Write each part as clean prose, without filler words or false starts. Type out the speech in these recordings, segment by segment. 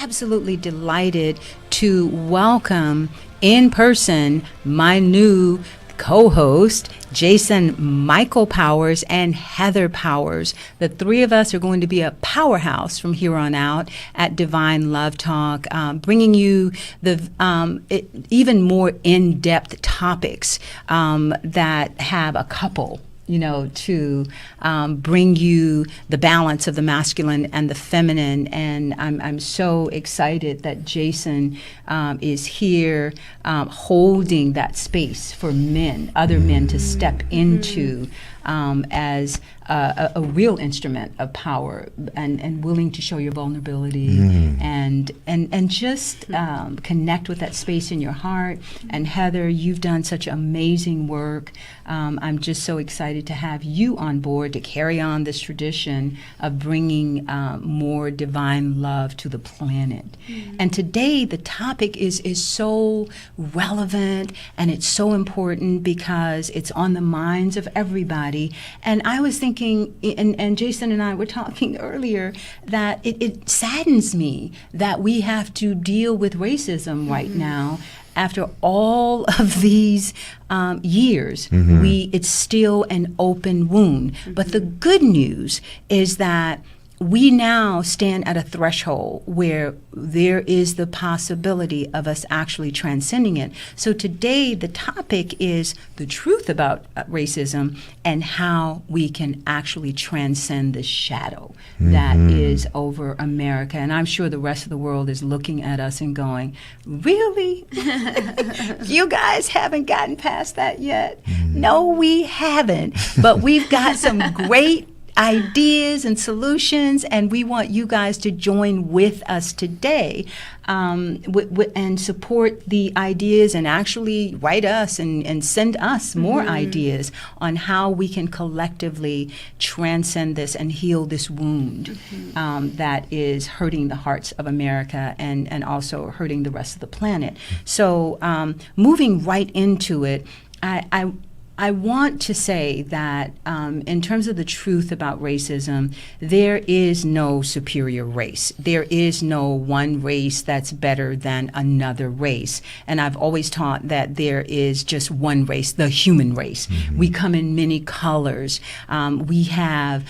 absolutely delighted to welcome in person my new co-host, Jason Michael Powers and Heather Powers. The three of us are going to be a powerhouse from here on out at Divine Love Talk, bringing you the even more in-depth topics that have a couple, to bring you the balance of the masculine and the feminine. And I'm so excited that Jason is here holding that space for men, other men to step into as a real instrument of power and willing to show your vulnerability and just connect with that space in your heart. And Heather, you've done such amazing work. I'm just so excited to have you on board to carry on this tradition of bringing more divine love to the planet. And today the topic is so relevant and it's so important because it's on the minds of everybody. And I was thinking, and Jason and I were talking earlier, that it saddens me that we have to deal with racism right now. After all of these years, it's still an open wound. But the good news is that we now stand at a threshold where there is the possibility of us actually transcending it. So today the topic is the truth about racism and how we can actually transcend the shadow that is over America. And I'm sure the rest of the world is looking at us and going, really? You guys haven't gotten past that yet? No, we haven't. But we've got some great ideas and solutions, and we want you guys to join with us today and support the ideas and actually write us and send us more ideas on how we can collectively transcend this and heal this wound that is hurting the hearts of America and also hurting the rest of the planet. So moving right into it, I want to say that in terms of the truth about racism, there is no superior race. There is no one race that's better than another race. And I've always taught that there is just one race, the human race. We come in many colors. We have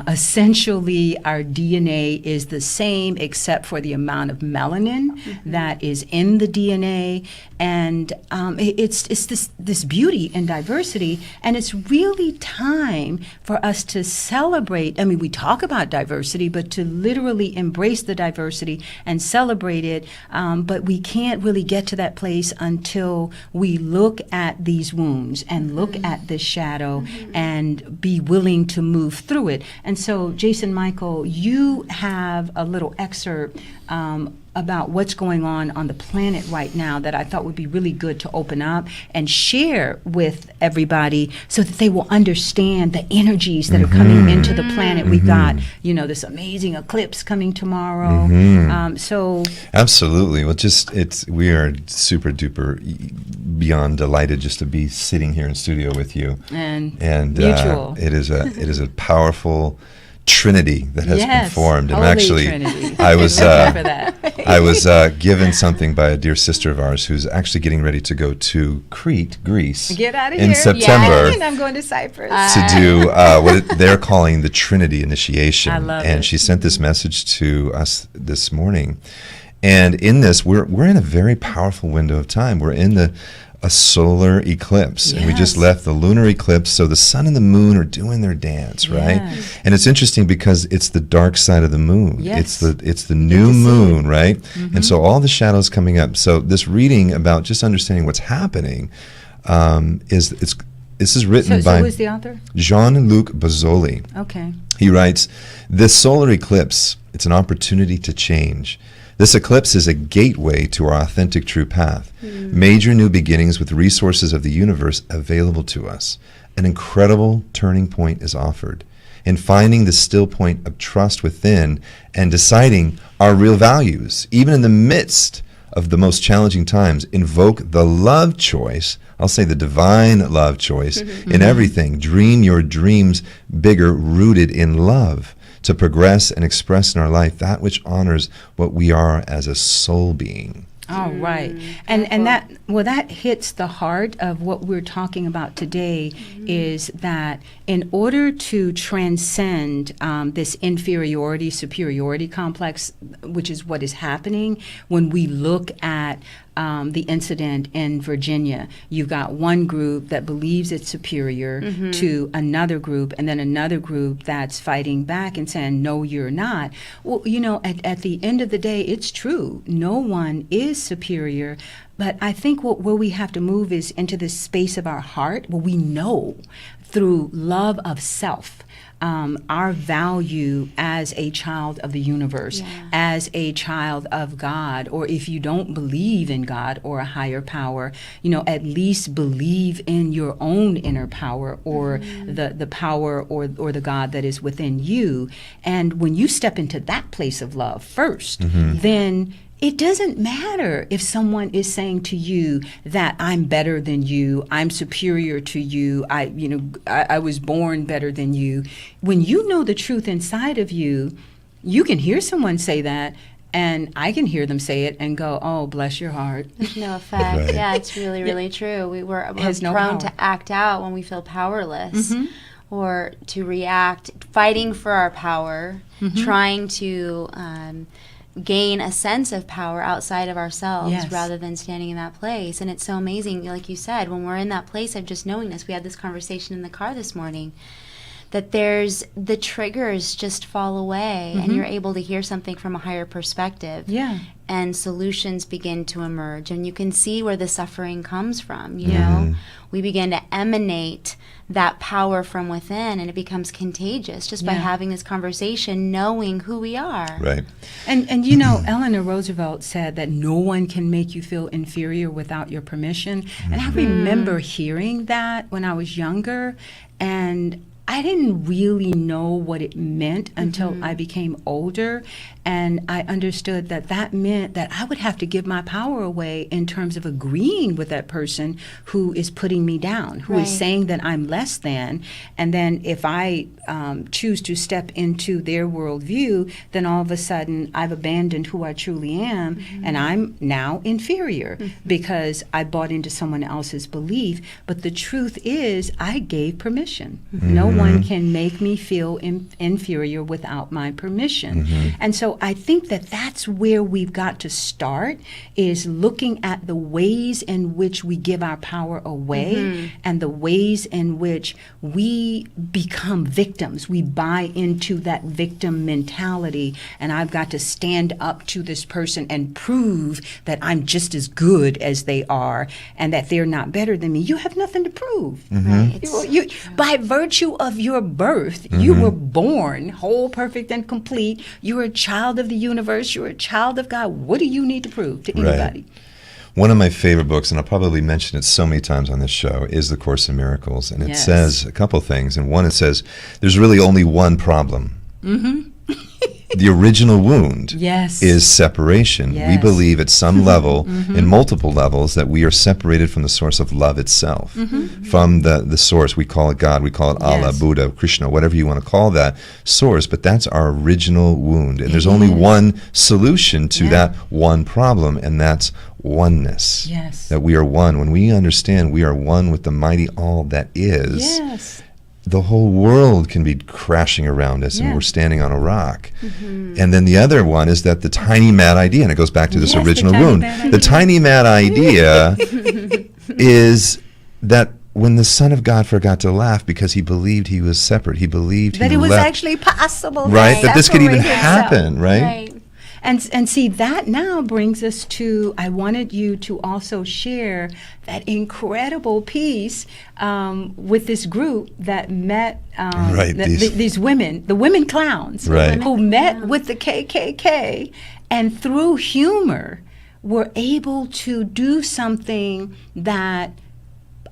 essentially our DNA is the same except for the amount of melanin that is in the DNA. And it's this beauty and diversity. And it's really time for us to celebrate. I mean, we talk about diversity, but to literally embrace the diversity and celebrate it. But we can't really get to that place until we look at these wounds and look at this shadow and be willing to move through it. And so, Jason Michael, you have a little excerpt about what's going on the planet right now that I thought would be really good to open up and share with everybody so that they will understand the energies that are coming into the planet. We've got, this amazing eclipse coming tomorrow. So absolutely. Well, we are super duper beyond delighted just to be sitting here in studio with you. And mutual. It is a powerful Trinity that has been formed. And actually, I was given something by a dear sister of ours who's actually getting ready to go to Crete, Greece. Get out of in here. September. Yeah, I'm going to Cyprus. To do what they're calling the Trinity initiation. I love and it. She sent this message to us this morning. And in this, we're in a very powerful window of time. We're in a solar eclipse, and we just left the lunar eclipse, so the sun and the moon are doing their dance, right? And it's interesting because it's the dark side of the moon. It's the new moon, right? And so all the shadows coming up. So this reading about just understanding what's happening this is written by who is the author? Jean-Luc Bozzoli. Okay. He writes, "This solar eclipse, it's an opportunity to change. This eclipse is a gateway to our authentic true path. Major new beginnings with resources of the universe available to us. An incredible turning point is offered. In finding the still point of trust within and deciding our real values, even in the midst of the most challenging times, invoke the love choice, I'll say the divine love choice, in everything. Dream your dreams bigger, rooted in love. to progress and express in our life that which honors what we are as a soul being. Oh, right. And that hits the heart of what we're talking about today, is that in order to transcend this inferiority, superiority complex, which is what is happening when we look at the incident in Virginia. You've got one group that believes it's superior to another group, and then another group that's fighting back and saying, no, you're not. Well, at the end of the day, it's true. No one is superior. But I think where we have to move is into this space of our heart, where we know through love of self, our value as a child of the universe, as a child of God, or if you don't believe in God or a higher power, at least believe in your own inner power, or the power or the God that is within you. And when you step into that place of love first, then it doesn't matter if someone is saying to you that I'm better than you, I'm superior to you, I was born better than you. When you know the truth inside of you, you can hear someone say that, and I can hear them say it and go, oh, bless your heart. There's no effect. Right. Yeah, it's really, really true. We're no prone power to act out when we feel powerless, or to react, fighting for our power, trying to gain a sense of power outside of ourselves rather than standing in that place. And it's so amazing, like you said, when we're in that place of just knowing this. We had this conversation in the car this morning, that there's the triggers just fall away, and you're able to hear something from a higher perspective. And solutions begin to emerge, and you can see where the suffering comes from. You know, we begin to emanate that power from within, and it becomes contagious just by having this conversation, knowing who we are. Right. And Eleanor Roosevelt said that no one can make you feel inferior without your permission. And I remember hearing that when I was younger, and I didn't really know what it meant until I became older, and I understood that meant that I would have to give my power away in terms of agreeing with that person who is putting me down, who is saying that I'm less than. And then if I choose to step into their worldview, then all of a sudden I've abandoned who I truly am, and I'm now inferior because I bought into someone else's belief. But the truth is, I gave permission. No one can make me feel inferior without my permission. And so I think that's where we've got to start, is looking at the ways in which we give our power away, and the ways in which we become victims. We buy into that victim mentality, and I've got to stand up to this person and prove that I'm just as good as they are, and that they're not better than me. You have nothing to prove. You, by virtue of your birth, you were born whole, perfect, and complete. You're a child of the universe. You're a child of God. What do you need to prove to anybody? One of my favorite books, and I'll probably mention it so many times on this show, is The Course in Miracles. And it says a couple things. And one, it says, there's really only one problem. The original wound is separation. We believe at some level, in multiple levels, that we are separated from the source of love itself, from the source. We call it God, we call it Allah, Buddha, Krishna, whatever you want to call that source, but that's our original wound. And there's only one solution to that one problem, and that's oneness. That we are one. When we understand we are one with the mighty all that is, the whole world can be crashing around us, and we're standing on a rock. And then the other one is that the tiny mad idea, and it goes back to this original wound. The tiny mad idea is that when the Son of God forgot to laugh because he believed he was separate, he believed that it was actually possible, that this could even happen, right? And see, that now brings us to, I wanted you to also share that incredible piece with this group that met these women, the women clowns, who met with the KKK, and through humor were able to do something that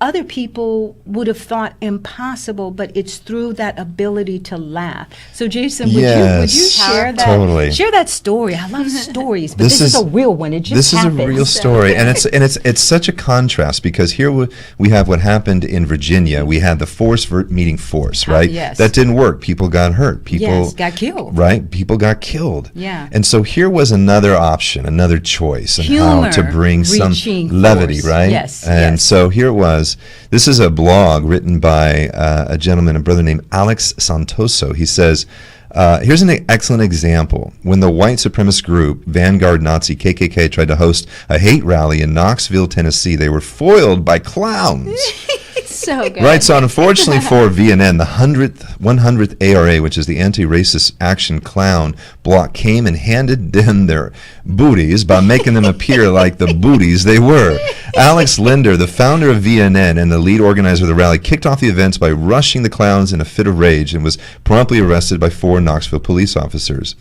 other people would have thought impossible, but it's through that ability to laugh. So Jason, would you share that? Totally. Share that story. I love stories, but this is a real one. It just happened. This is a real story, and it's such a contrast, because here we have what happened in Virginia. We had the force meeting force, right? Yes. That didn't work. People got hurt. People got killed. Right? People got killed. Yeah. And so here was another option, another choice, and how to bring some levity, force. right? Yes. And so here it was. This is a blog written by a gentleman, a brother named Alex Santoso. He says, here's an excellent example. When the white supremacist group, Vanguard Nazi KKK, tried to host a hate rally in Knoxville, Tennessee, they were foiled by clowns. So good. Right, so unfortunately for VNN, the 100th ARA, which is the Anti-Racist Action Clown Block, came and handed them their booties by making them appear like the booties they were. Alex Linder, the founder of VNN and the lead organizer of the rally, kicked off the events by rushing the clowns in a fit of rage and was promptly arrested by 4 Knoxville police officers.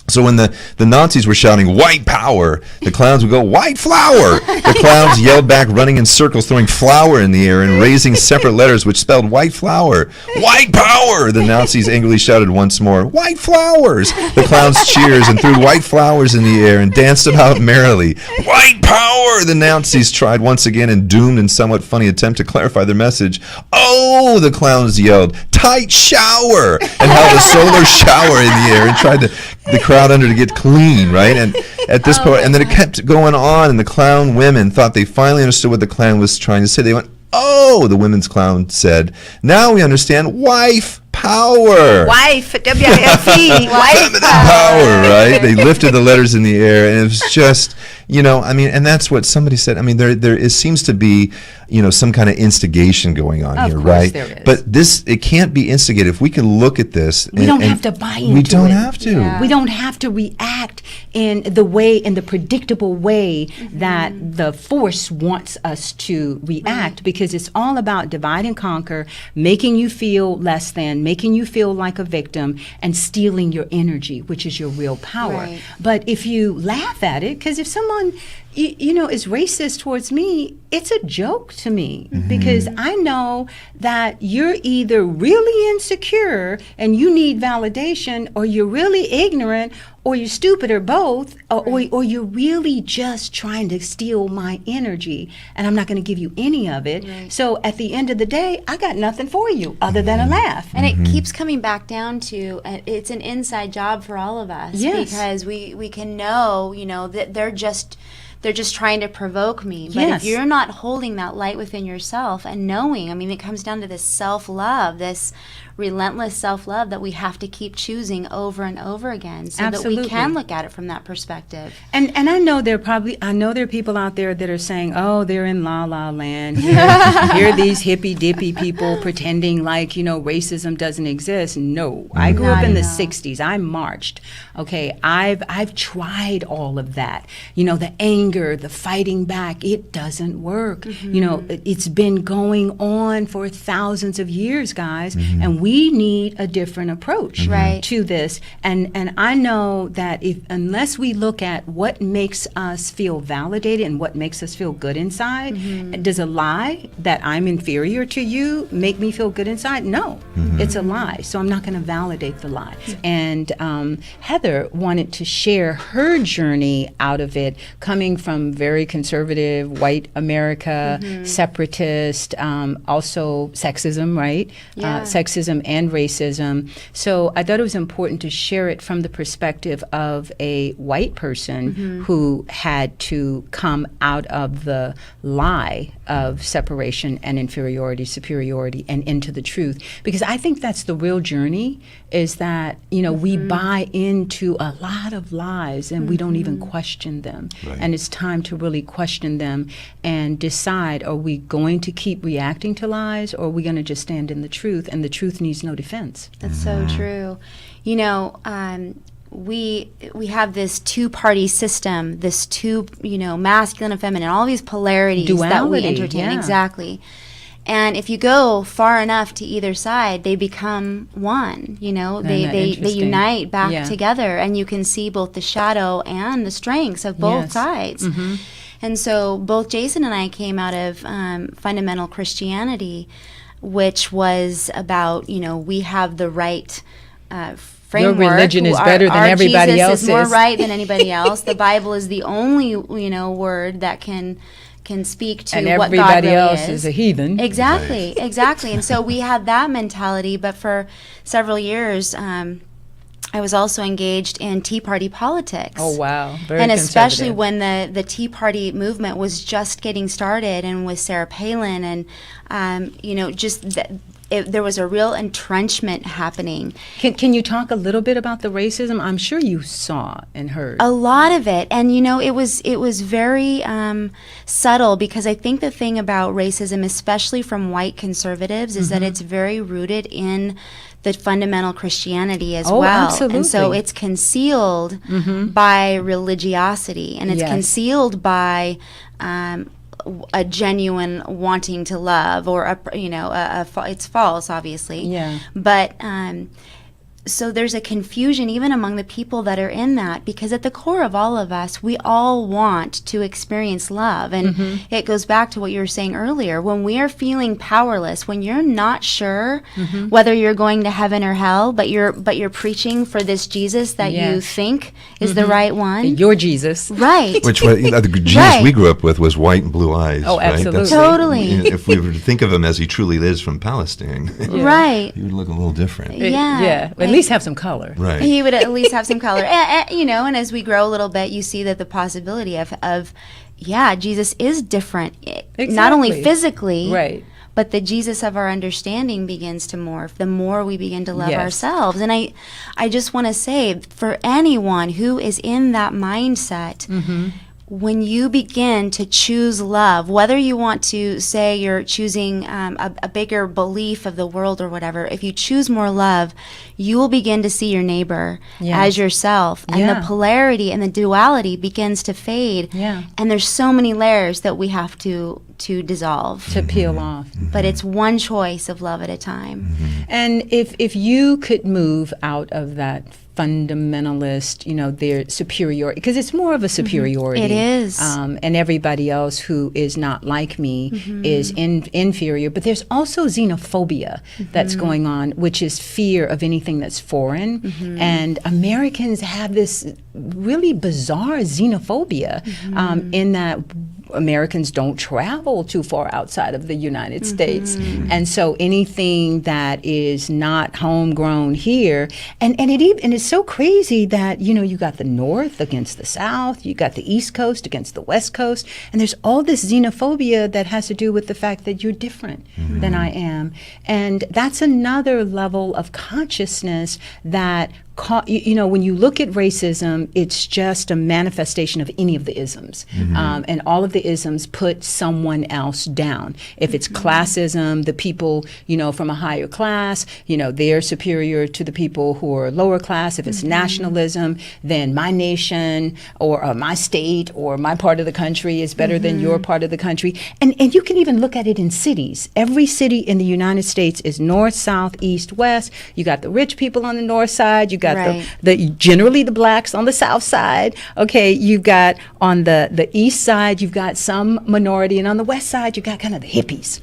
So when the Nazis were shouting white power, the clowns would go white flower. The clowns yelled back, running in circles, throwing flour in the air and raising separate letters which spelled white flower. White power! The Nazis angrily shouted once more, white flowers! The clowns cheers and threw white flowers in the air and danced about merrily. White power! The Nazis tried once again in doomed and somewhat funny attempt to clarify their message. Oh, the clowns yelled, tight shower! And held a solar shower in the air and tried the crowd under to get clean, right? And at this point, and then it kept going on, and the clown women thought they finally understood what the clown was trying to say. They went, oh, the women's clown said, now we understand wife power. Wife, W-I-F-E, wife Feminine power, right? They lifted the letters in the air, and it was just, and that's what somebody said. I mean, there seems to be, some kind of instigation going on here, right? There is. But it can't be instigated. If we can look at this, we don't have to buy into it. We don't have to. Yeah. We don't have to react in the predictable way that the force wants us to react, because it's all about divide and conquer, making you feel less than, making you feel like a victim, and stealing your energy, which is your real power. Right. But if you laugh at it, because if someone is racist towards me, it's a joke to me, because I know that you're either really insecure and you need validation, or you're really ignorant, or you're stupid, or both, or you're really just trying to steal my energy, and I'm not going to give you any of it. Right. So at the end of the day, I got nothing for you other than a laugh. And it keeps coming back down to it's an inside job for all of us. Yes. Because we can know, that they're just trying to provoke me. But Yes. if you're not holding that light within yourself and knowing, it comes down to this self-love, this relentless self-love that we have to keep choosing over and over again, so that we can look at it from that perspective. And I know there are people out there that are saying, oh, they're in la la land. Here these hippy dippy people pretending like, racism doesn't exist. No, I grew up in the 60s. I marched. Okay, I've tried all of that. The anger, the fighting back, it doesn't work. It's been going on for thousands of years, guys, and we need a different approach to this. And I know that unless we look at what makes us feel validated and what makes us feel good inside, does a lie that I'm inferior to you make me feel good inside? No, it's a lie. So I'm not going to validate the lie. And Heather wanted to share her journey out of it, coming from very conservative white America, separatist, also sexism, right? Yeah. Sexism and racism. So I thought it was important to share it from the perspective of a white person who had to come out of the lie of separation and inferiority, superiority, and into the truth. Because I think that's the real journey, is that, we buy into a lot of lies and we don't even question them. Right. And it's time to really question them and decide, are we going to keep reacting to lies, or are we going to just stand in the truth? And the truth needs no defense. That's so true. We have this two-party system, this masculine and feminine, all these polarities that we Duality, entertain. yeah. Exactly. And if you go far enough to either side, they become one. They unite back together, and you can see both the shadow and the strengths of both sides. And so both Jason and I came out of fundamental Christianity, which was about, we have the right framework. Your religion is better than everybody else's. Jesus is more right than anybody else. The Bible is the only, word that can speak to and what God really everybody else is a heathen. Exactly. And so we had that mentality, but for several years, I was also engaged in Tea Party politics. Oh, wow. Very and especially conservative. when the Tea Party movement was just getting started, and with Sarah Palin, and, there was a real entrenchment happening. Can you talk a little bit about the racism? I'm sure you saw and heard. A lot of it. And, it was very subtle, because I think the thing about racism, especially from white conservatives, is that it's very rooted in the fundamental Christianity as well. Absolutely. And so it's concealed by religiosity, and it's concealed by a genuine wanting to love, or it's false, obviously. Yeah. But so there's a confusion even among the people that are in that, because at the core of all of us, we all want to experience love. And it goes back to what you were saying earlier. When we are feeling powerless, when you're not sure whether you're going to heaven or hell, but you're preaching for this Jesus that you think is the right one. Your Jesus. Right. Which the Jesus we grew up with was white and blue eyes. Oh, right? absolutely. Totally. If we were to think of him as he truly is from Palestine, Right. he would look a little different. Yeah. At least have some color. Right. He would at least have some color. And as we grow a little bit, you see that the possibility of Jesus is different. Not only physically, right, but the Jesus of our understanding begins to morph the more we begin to love ourselves. And I just want to say, for anyone who is in that mindset, when you begin to choose love, whether you want to say you're choosing a bigger belief of the world or whatever, if you choose more love, you will begin to see your neighbor as yourself. And the polarity and the duality begins to fade. Yeah. And there's so many layers that we have to dissolve. To peel off. But it's one choice of love at a time. And if you could move out of that fundamentalist, their superiority, because it's more of a superiority. It is. And everybody else who is not like me is inferior. But there's also xenophobia that's going on, which is fear of anything that's foreign. And Americans have this really bizarre xenophobia in that Americans don't travel too far outside of the United States. And so anything that is not homegrown here, and it's so crazy that, you got the North against the South, you got the East Coast against the West Coast, and there's all this xenophobia that has to do with the fact that you're different than I am. And that's another level of consciousness that when you look at racism, it's just a manifestation of any of the isms. And all of the isms put someone else down. If it's classism, the people, from a higher class, they're superior to the people who are lower class. If it's nationalism, then my nation or my state or my part of the country is better than your part of the country. And you can even look at it in cities. Every city in the United States is north, south, east, west. You got the rich people on the north side. You got the generally the blacks on the south side. Okay, you've got on the east side, you've got some minority, and on the west side, you've got kind of the hippies,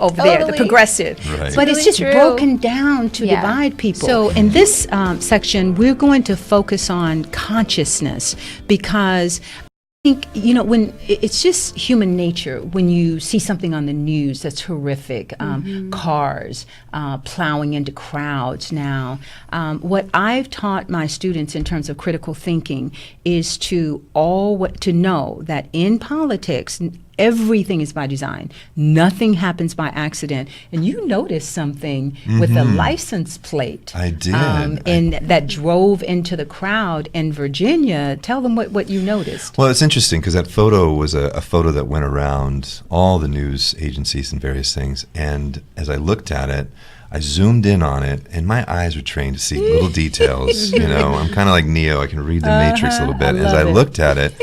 over there, the progressive. Right. But it's just broken down to divide people. So in this section, we're going to focus on consciousness, because I think, when it's just human nature, when you see something on the news that's horrific, cars plowing into crowds now, what I've taught my students in terms of critical thinking is to know that in politics, everything is by design. Nothing happens by accident. And you noticed something with the license plate. I did. That drove into the crowd in Virginia. Tell them what you noticed. Well, it's interesting because that photo was a photo that went around all the news agencies and various things. And as I looked at it, I zoomed in on it, and my eyes were trained to see little details. I'm kind of like Neo. I can read the Matrix a little bit. As I looked at it,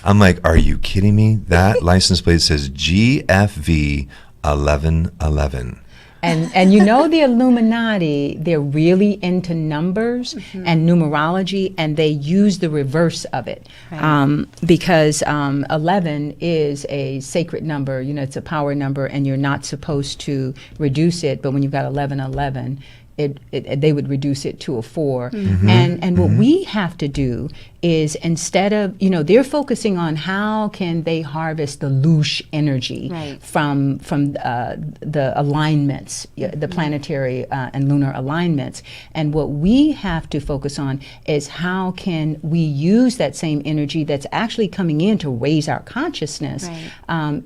I'm like, are you kidding me? That license plate says GFV 1111. And you know the Illuminati, they're really into numbers and numerology, and they use the reverse of it. Right. Because 11 is a sacred number, it's a power number, and you're not supposed to reduce it, but when you've got 1111, they would reduce it to a 4. And what we have to do is, instead of, they're focusing on how can they harvest the loosh energy from the alignments, the planetary and lunar alignments. And what we have to focus on is how can we use that same energy that's actually coming in to raise our consciousness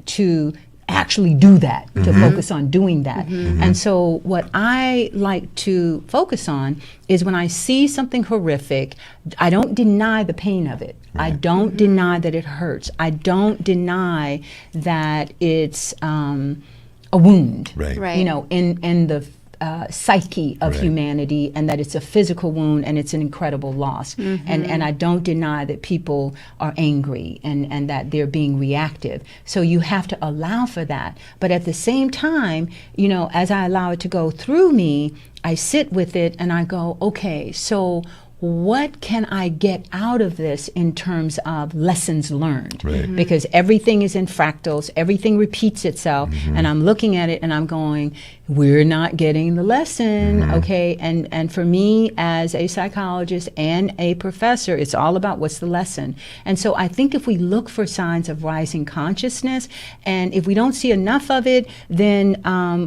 to actually do that, to focus on doing that. And so what I like to focus on is, when I see something horrific, I don't deny the pain of it. I don't deny that it hurts. I don't deny that it's a wound, in the psyche of humanity, and that it's a physical wound and it's an incredible loss. And I don't deny that people are angry and that they're being reactive. So you have to allow for that. But at the same time, as I allow it to go through me, I sit with it and I go, okay, so what can I get out of this in terms of lessons learned? Because everything is in fractals, everything repeats itself, and I'm looking at it and I'm going, we're not getting the lesson, okay? And for me, as a psychologist and a professor, it's all about what's the lesson. And so I think if we look for signs of rising consciousness, and if we don't see enough of it, then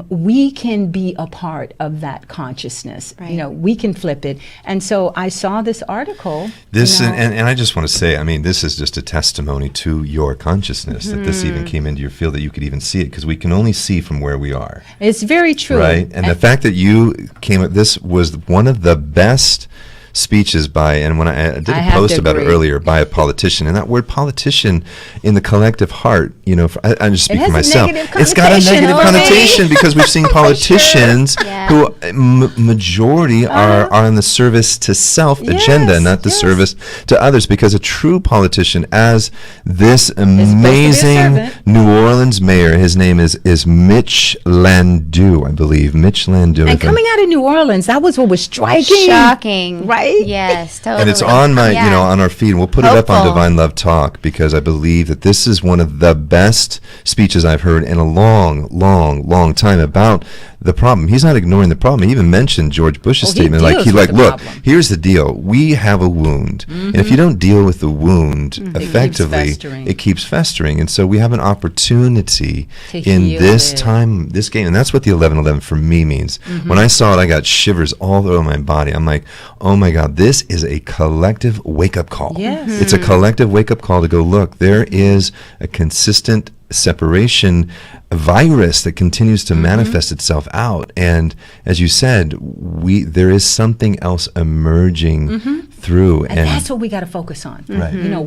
we can be a part of that consciousness. We can flip it. And so I saw this article. And I just want to say, this is just a testimony to your consciousness, that this even came into your field, that you could even see it, because we can only see from where we are. It's very true. Right? And the fact that you came up, this was one of the best speeches by, and when I did a post about it earlier, by a politician, and that word politician in the collective heart, I just speak for myself, it's got a negative connotation, because we've seen politicians who majority are in the service to self agenda, not the service to others, because a true politician, as this amazing New Orleans mayor, his name is Mitch Landau, I believe, Mitch Landau. And coming out of New Orleans, that was what was striking. Shocking. Right? Yes, totally. And it's on my, on our feed. We'll put it up on Divine Love Talk, because I believe that this is one of the best speeches I've heard in a long, long, long time about the problem. He's not ignoring the problem. He even mentioned George Bush's statement. Look, here's the deal. We have a wound. And if you don't deal with the wound effectively, it keeps festering. And so we have an opportunity in this time, this game. And that's what the 1111 for me means. When I saw it, I got shivers all over my body. I'm like, oh my God, this is a collective wake-up call. It's a collective wake-up call to go, look, there is a consistent separation virus that continues to manifest itself out, and as you said, there is something else emerging through, and that's what we got to focus on.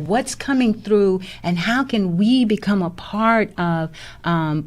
What's coming through, and how can we become a part of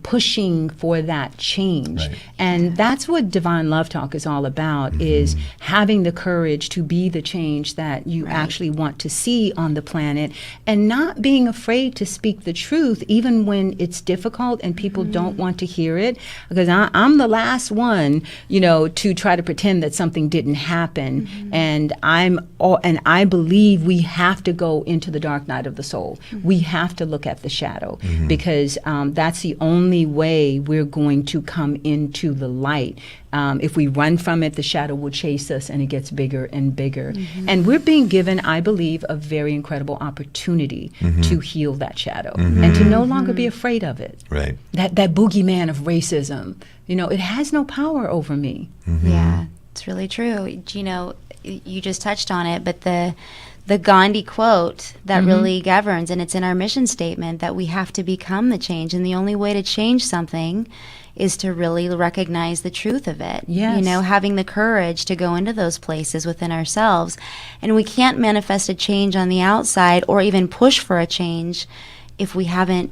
pushing for that change. And that's what Divine Love Talk is all about, is having the courage to be the change that you actually want to see on the planet, and not being afraid to speak the truth even when it's difficult and people don't want to hear it, because I'm the last one, to try to pretend that something didn't happen. And I believe we have to go into the dark night of the soul. We have to look at the shadow, because that's the only way we're going to come into the light. If we run from it, the shadow will chase us, and it gets bigger and bigger. And we're being given, I believe, a very incredible opportunity to heal that shadow and to no longer be afraid of it. That boogeyman of racism, it has no power over me. Yeah, it's really true. You just touched on it, but the Gandhi quote that really governs, and it's in our mission statement, that we have to become the change, and the only way to change something is to really recognize the truth of it. Having the courage to go into those places within ourselves. And we can't manifest a change on the outside or even push for a change if we haven't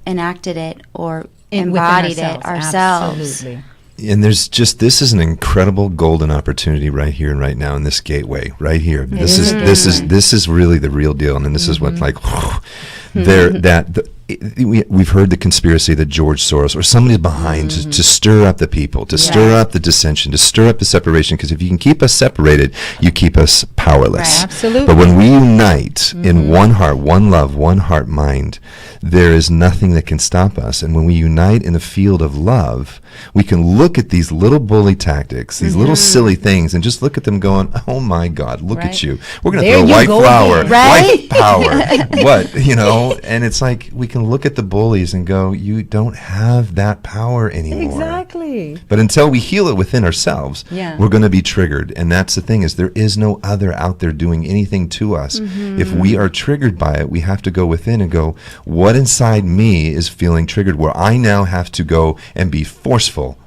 enacted it or embodied it ourselves. Absolutely. And this is an incredible golden opportunity right here and right now in this gateway right here. This is really the real deal, and this is what we've heard the conspiracy that George Soros or somebody's behind to stir up the people, to stir up the dissension, to stir up the separation. Because if you can keep us separated, you keep us powerless. Right, absolutely. But when we unite in one heart, one love, one heart, mind, there is nothing that can stop us. And when we unite in the field of love, we can look at these little bully tactics, these little silly things, and just look at them going, oh my God, look at you. We're going to throw white flour, white power, what, and it's like we can look at the bullies and go, you don't have that power anymore. Exactly. But until we heal it within ourselves, we're going to be triggered. And that's the thing, is there is no other out there doing anything to us. If we are triggered by it, we have to go within and go, what inside me is feeling triggered, where I now have to go and be forceful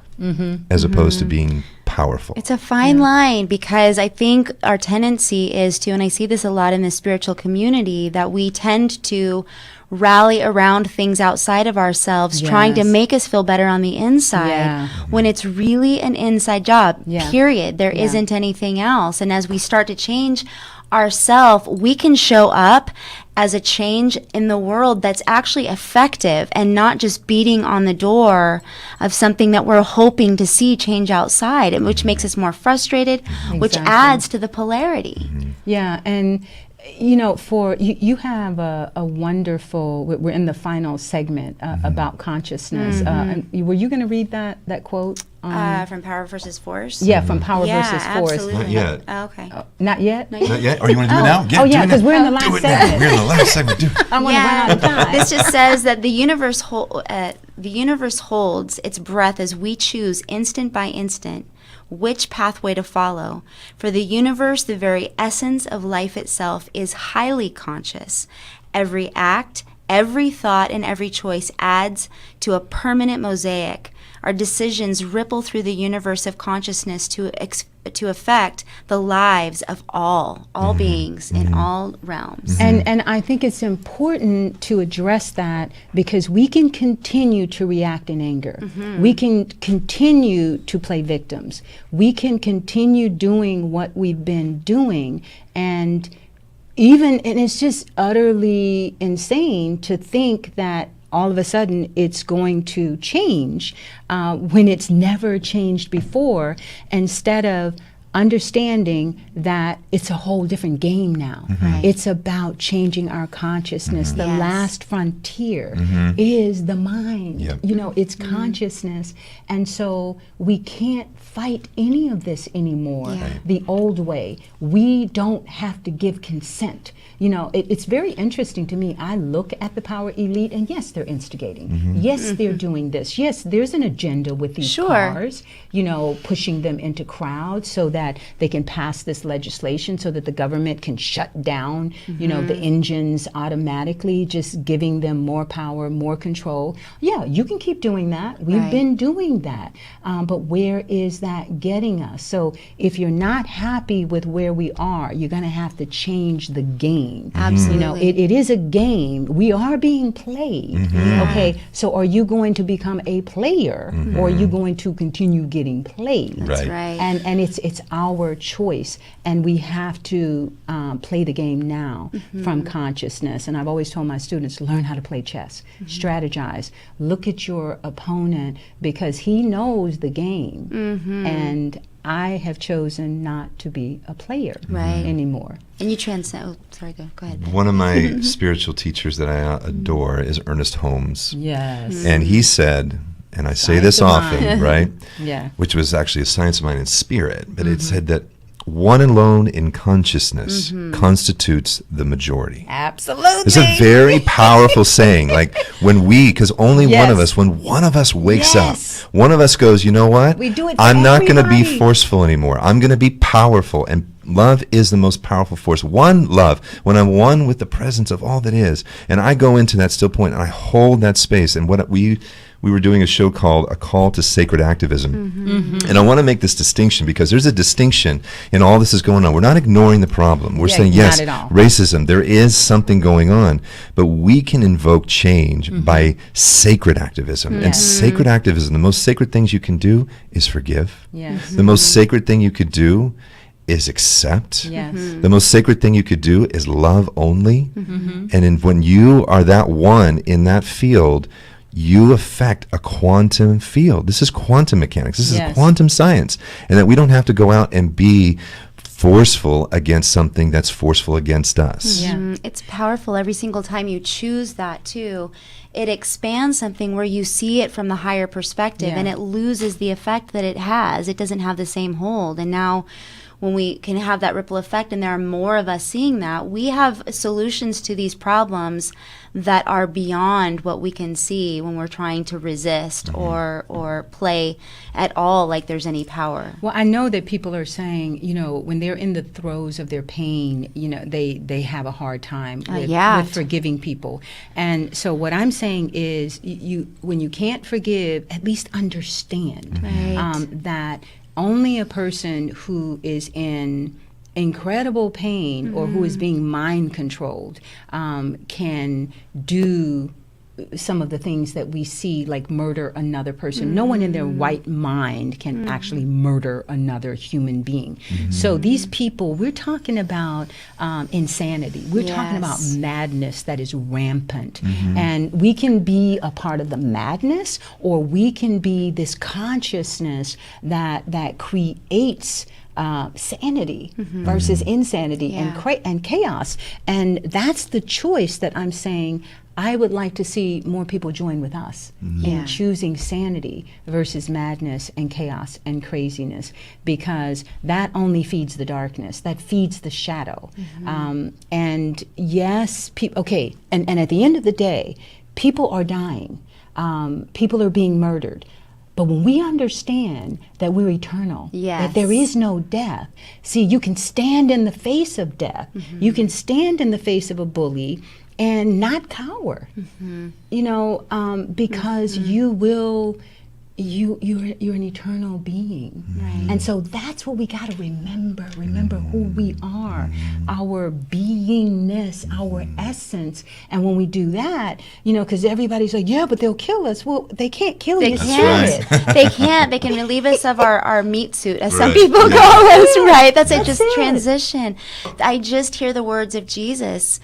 as opposed to being powerful. It's a fine line, because I think our tendency is to, and I see this a lot in the spiritual community, that we tend to rally around things outside of ourselves, trying to make us feel better on the inside, when it's really an inside job, period. There isn't anything else. And as we start to change ourselves, we can show up as a change in the world that's actually effective, and not just beating on the door of something that we're hoping to see change outside, and which makes us more frustrated, which adds to the polarity. Yeah, and for you have a wonderful, we're in the final segment about consciousness. Were you going to read that quote? From Power versus Force? Yeah, from Power versus Force. Absolutely. Not yet. Oh, okay. Not yet? Not yet? Or you want to do it now? Yeah, because we're in the last segment. We're in the last segment. Do it. I want to run out of time. This just says that the universe holds its breath as we choose, instant by instant, which pathway to follow. For the universe, the very essence of life itself, is highly conscious. Every act, every thought, and every choice adds to a permanent mosaic. Our decisions ripple through the universe of consciousness to affect the lives of all beings in all realms. And I think it's important to address that, because we can continue to react in anger. We can continue to play victims. We can continue doing what we've been doing, and it's just utterly insane to think that all of a sudden it's going to change when it's never changed before, instead of understanding that it's a whole different game now. It's about changing our consciousness. The last frontier is the mind. It's consciousness. And so we can't fight any of this anymore the old way. We don't have to give consent. It's very interesting to me. I look at the power elite, and yes, they're instigating. Yes, they're doing this. Yes, there's an agenda with these cars, pushing them into crowds so that they can pass this legislation so that the government can shut down, the engines automatically, just giving them more power, more control. Yeah, you can keep doing that. We've been doing that. But where is that getting us? So if you're not happy with where we are, you're going to have to change the game. Absolutely. It is a game. We are being played. Okay, so are you going to become a player, or are you going to continue getting played? That's right. And it's our choice, and we have to play the game now from consciousness. And I've always told my students, learn how to play chess, strategize, look at your opponent, because he knows the game, and I have chosen not to be a player anymore. And you transcend. Oh, sorry, go ahead. One of my spiritual teachers that I adore is Ernest Holmes. Yes. And he said, and I say this often, right? Yeah. Which was actually a science of mind and spirit, but it said that one alone in consciousness constitutes the majority. Absolutely. It's a very powerful saying. Like when because only one of us, when one of us wakes up, one of us goes, you know what? We do it for I'm not going to be everybody. forceful anymore. I'm going to be powerful. And love is the most powerful force. One love, when I'm one with the presence of all that is, and I go into that still point and I hold that space. And what we were doing a show called A Call to Sacred Activism. And I want to make this distinction, because there's a distinction in all this is going on. We're not ignoring the problem. We're saying, yes, racism, there is something going on, but we can invoke change by sacred activism. And sacred activism, the most sacred things you can do is forgive. The most sacred thing you could do is accept. Yes. The most sacred thing you could do is love only. And when you are that one in that field, you affect a quantum field. This is quantum mechanics. This is quantum science. And that we don't have to go out and be forceful against something that's forceful against us. It's powerful every single time you choose that too. It expands something where you see it from the higher perspective, and it loses the effect that it has. It doesn't have the same hold. And now when we can have that ripple effect, and there are more of us seeing that, we have solutions to these problems that are beyond what we can see when we're trying to resist or play at all like there's any power. Well, I know that people are saying, when they're in the throes of their pain, they have a hard time with forgiving people. And so what I'm saying is, when you can't forgive, at least understand that only a person who is in incredible pain or who is being mind controlled can do some of the things that we see, like murder another person. No one in their right mind can actually murder another human being. So these people, we're talking about insanity. We're talking about madness that is rampant. And we can be a part of the madness, or we can be this consciousness that creates sanity versus insanity and chaos. And that's the choice that I'm saying I would like to see more people join with us in choosing sanity versus madness and chaos and craziness, because that only feeds the darkness, that feeds the shadow. And yes, and at the end of the day, people are dying. People are being murdered. But when we understand that we're eternal, that there is no death, see, you can stand in the face of death. You can stand in the face of a bully and not cower, because you're an eternal being. And so that's what we got to remember who we are, our beingness, our essence. And when we do that, because everybody's like, but they'll kill us. Well, they can't kill you. They can't. They can relieve us of our meat suit, as some people call us, right? That's it, just transition. I just hear the words of Jesus,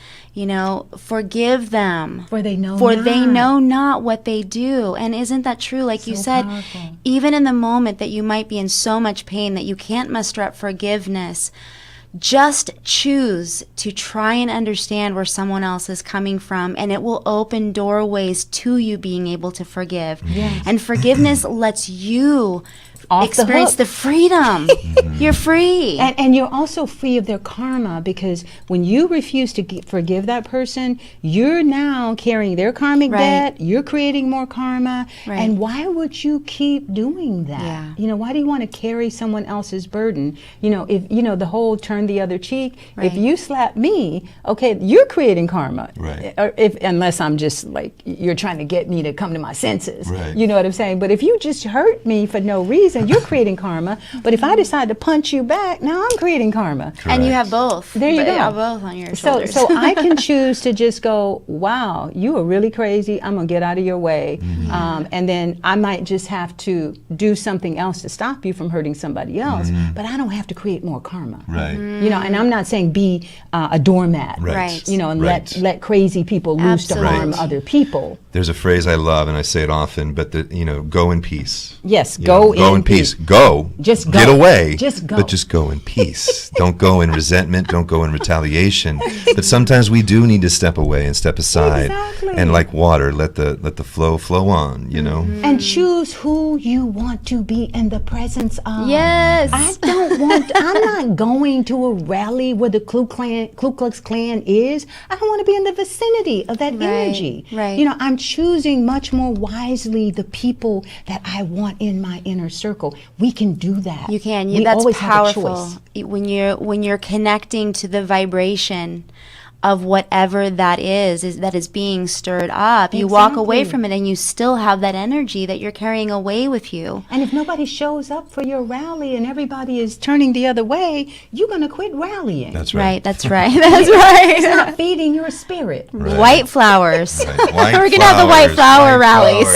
forgive them, for they know not what they do. And isn't that true? Like you said, powerful. Even in the moment that you might be in so much pain that you can't muster up forgiveness, just choose to try and understand where someone else is coming from, and it will open doorways to you being able to forgive. And forgiveness lets you experience the freedom. You're free. And you're also free of their karma, because when you refuse to forgive that person, you're now carrying their karmic debt, you're creating more karma. And why would you keep doing that? Why do you want to carry someone else's burden? If the whole turn the other cheek, if you slap me, you're creating karma. Or unless I'm just like, you're trying to get me to come to my senses. You know what I'm saying? But if you just hurt me for no reason, you're creating karma. But if I decide to punch you back, now I'm creating karma. And you have both. There you go. You have both on your shoulders. So I can choose to just go, wow, you are really crazy. I'm going to get out of your way. And then I might just have to do something else to stop you from hurting somebody else. But I don't have to create more karma. And I'm not saying be a doormat. And let crazy people loose to harm other people. There's a phrase I love, and I say it often, but go in peace. Yes, go in peace. Go. Just go. Get away. Just go. But just go in peace. Don't go in resentment. Don't go in retaliation. But sometimes we do need to step away and step aside. And like water, let the flow on, And choose who you want to be in the presence of. Yes. I'm not going to a rally where the Ku Klux Klan is. I don't want to be in the vicinity of that energy. I'm choosing much more wisely the people that I want in my inner circle. We can do that. You can. We That's always powerful. have a choice. When you're connecting to the vibration of whatever that is being stirred up, you walk away from it and you still have that energy that you're carrying away with you. And if nobody shows up for your rally and everybody is turning the other way, you're going to quit rallying. That's right. That's right. It's not feeding your spirit. White flowers. White We're going to have the white flower rallies.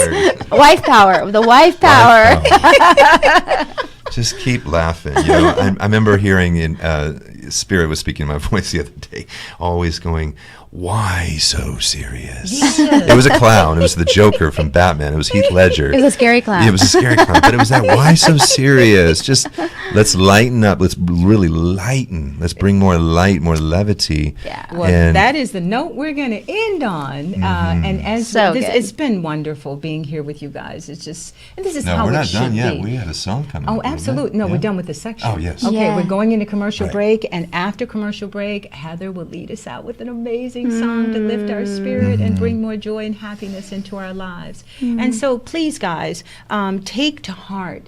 Wife power. The wife power. Just keep laughing. You know, I remember hearing in Spirit was speaking in my voice the other day, always going, "Why so serious?" Yes. It was a clown. It was the Joker from Batman. It was Heath Ledger. It was a scary clown. Yeah, it was a scary clown, but it was that "why so serious?" Just let's lighten up. Let's really lighten. Let's bring more light, more levity. Yeah. Well, And- that is the note we're going to end on. And as So this, good. it's been wonderful being here with you guys. It's just, and this is No, how we're it not should done yet. be. We had a song coming. Oh, up, wasn't it? absolutely. No, Yeah. we're done with the section. Oh, yes. Okay, Yeah. we're going into commercial Right. break, and after commercial break, Heather will lead us out with an amazing song to lift our spirit and bring more joy and happiness into our lives. And so, please, guys, take to heart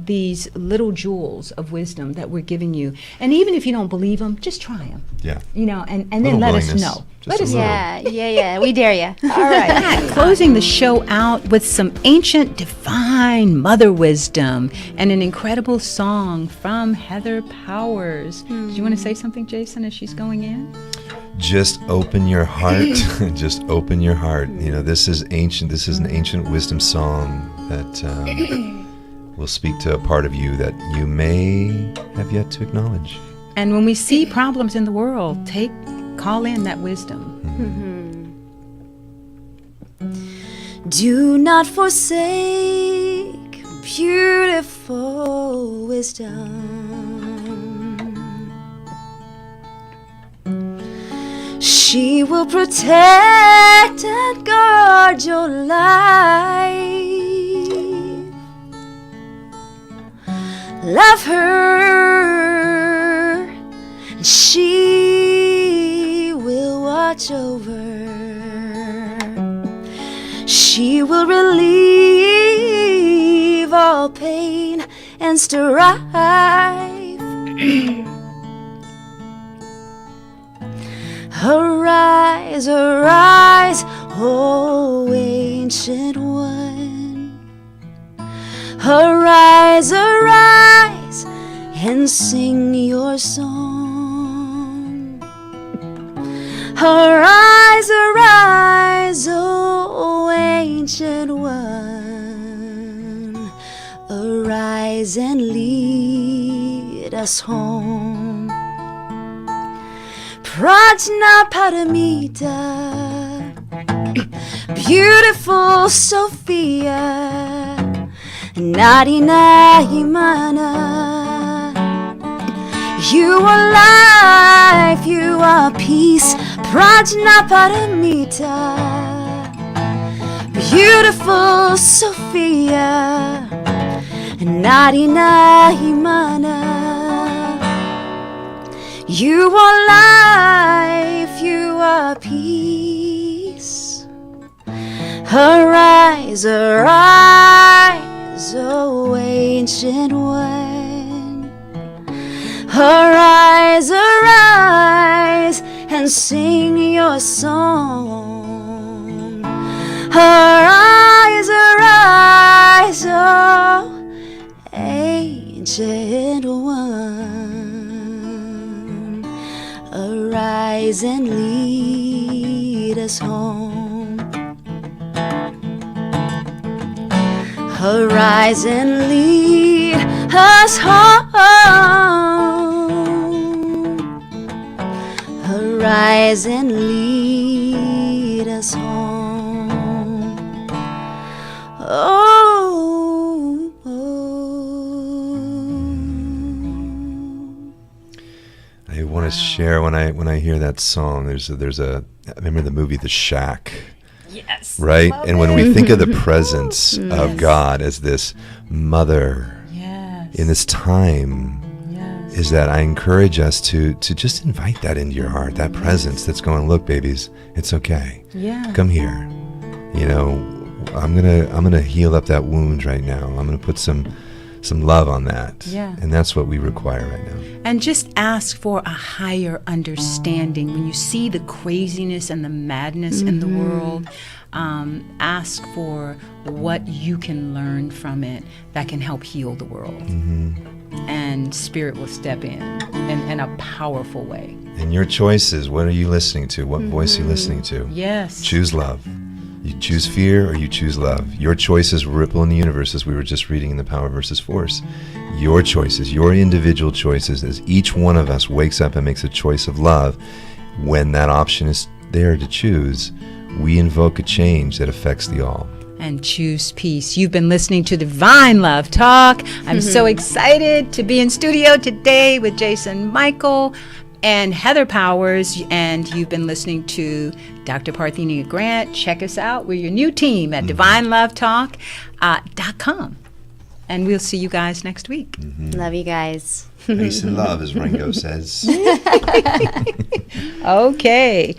these little jewels of wisdom that we're giving you. And even if you don't believe them, just try them. Yeah. You know, and then Little let us willingness. know. Just Let a us little. know. Yeah. We dare you. All right. Closing the show out with some ancient divine mother wisdom and an incredible song from Heather Powers. Do you want to say something, Jason, as she's going in? Just open your heart. Just open your heart. You know, this is ancient. This is an ancient wisdom song that will speak to a part of you that you may have yet to acknowledge. And when we see problems in the world, call in that wisdom. Do not forsake beautiful wisdom. She will protect and guard your life. Love her, and she will watch over. She will relieve all pain and strife. Arise, arise, O ancient one. Arise, arise, and sing your song. Arise, arise, O ancient one. Arise and lead us home. Prajna Paramita, beautiful Sophia, Nadina Himana. You are life, you are peace, Prajna Paramita, beautiful Sophia, Nadina Himana. You are life, you are peace. Arise, arise, O ancient one. Arise, arise, and sing your song. Arise, arise, O ancient one. Arise and lead us home. Arise and lead us home. Arise and lead us home. Oh, I want to share when I hear that song. There's a I remember the movie The Shack. Yes. Right? And when we think of the presence of God as this mother Yes. in this time, Yes. is that I encourage us to just invite that into your heart, that presence that's going, look, babies, it's okay. Yeah. Come here. You know, I'm gonna heal up that wound right now. I'm gonna put some love on that. Yeah. And that's what we require right now. And just ask for a higher understanding. When you see the craziness and the madness in the world, ask for what you can learn from it that can help heal the world. And Spirit will step in a powerful way. And your choices, what are you listening to? What voice are you listening to? Yes. Choose love. You choose fear or you choose love. Your choices ripple in the universe, as we were just reading in The Power versus Force. Your choices, your individual choices, as each one of us wakes up and makes a choice of love, when that option is there to choose, we invoke a change that affects the all. And choose peace. You've been listening to Divine Love Talk. I'm so excited to be in studio today with Jason Michael and Heather Powers, and you've been listening to Dr. Parthenia Grant. Check us out. We're your new team at divinelovetalk.com. And we'll see you guys next week. Love you guys. Peace and love, as Ringo says. Okay.